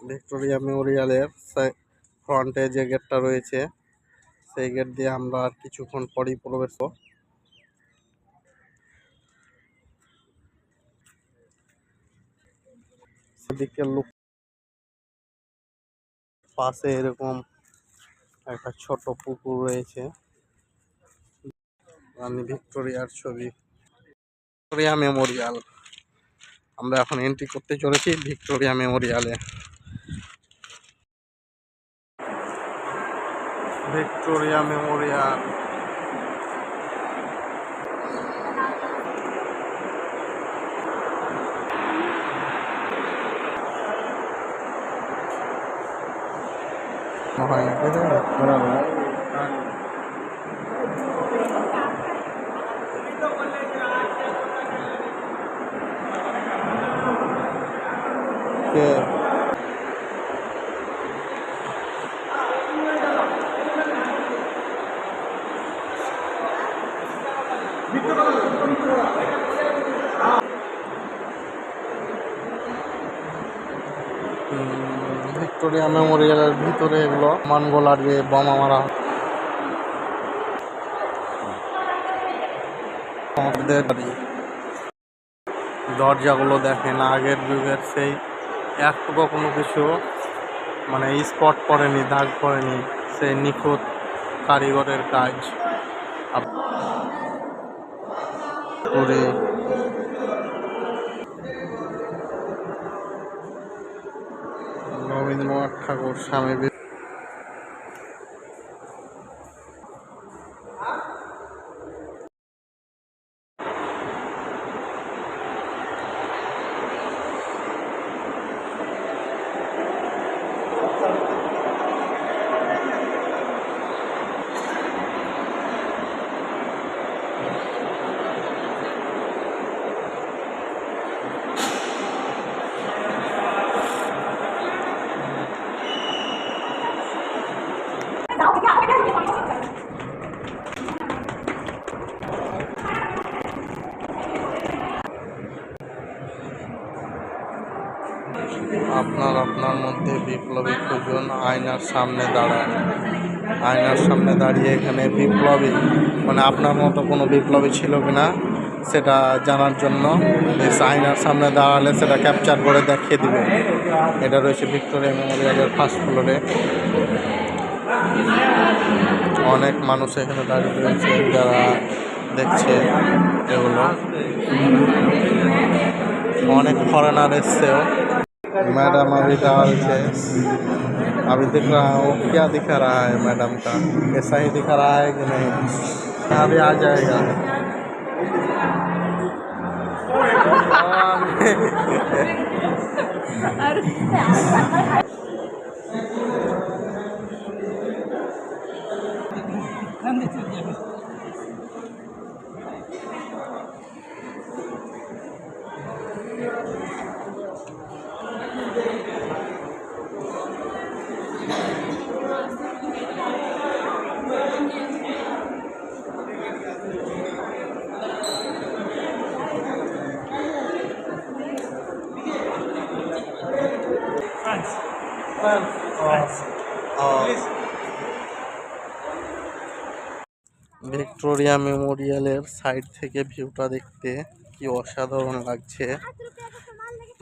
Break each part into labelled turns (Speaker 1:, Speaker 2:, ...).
Speaker 1: Victoria মেমোরিয়ালের ফ্রন্টে যে গেটটা রয়েছে সেই গেট দিয়ে আমরা আর কিছুক্ষণ পরেই প্রবেশ করব। সেদিকে লোক পাশে এরকম একটা ছোট পুকুর রয়েছে, রানী ভিক্টোরিয়ার ছবি। ভিক্টোরিয়া মেমোরিয়াল, আমরা এখন এন্ট্রি করতে চলেছি ভিক্টোরিয়া মেমোরিয়ালে। ভিক্টোরিয়া মেমোরিয়াল ভিক্টোরিয়া মেমোরিয়ালের ভিতরে এগুলো মানগোলার যে বোমা মারা দরজাগুলো দেখেন আগের যুগের, সেই একটুকু কোনো কিছু মানে স্পট পড়েনি, দাগ পড়েনি, সেই নিখুঁত কারিগরের কাজ করে। রবীন্দ্রনাথ ঠাকুর, স্বামী আপনার মধ্যে বিপ্লবী খুঁজুন, আয়নার সামনে দাঁড়ান। আয়নার সামনে দাঁড়িয়ে এখানে বিপ্লবী মানে আপনার মতো কোনো বিপ্লবী ছিল কিনা সেটা জানার জন্য আয়নার সামনে দাঁড়ালে সেটা ক্যাপচার করে দেখিয়ে দিবে। এটা রয়েছে ভিক্টোরিয়া মেমোরিয়ালের ফার্স্ট ফ্লোরে। অনেক মানুষ এখানে দাঁড়িয়ে রয়েছে যারা দেখছে এগুলো। অনেক ফরেনার এসছেও। मैडम अभी डाल से अभी दिख रहा है, वो क्या दिखा रहा है मैडम का, ऐसा ही दिखा रहा है कि नहीं? अभी आ जाएगा। ভিক্টোরিয়া মেমোরিয়ালের সাইড থেকে ভিউটা দেখতে কি অসাধারণ লাগছে,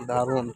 Speaker 1: দারুণ।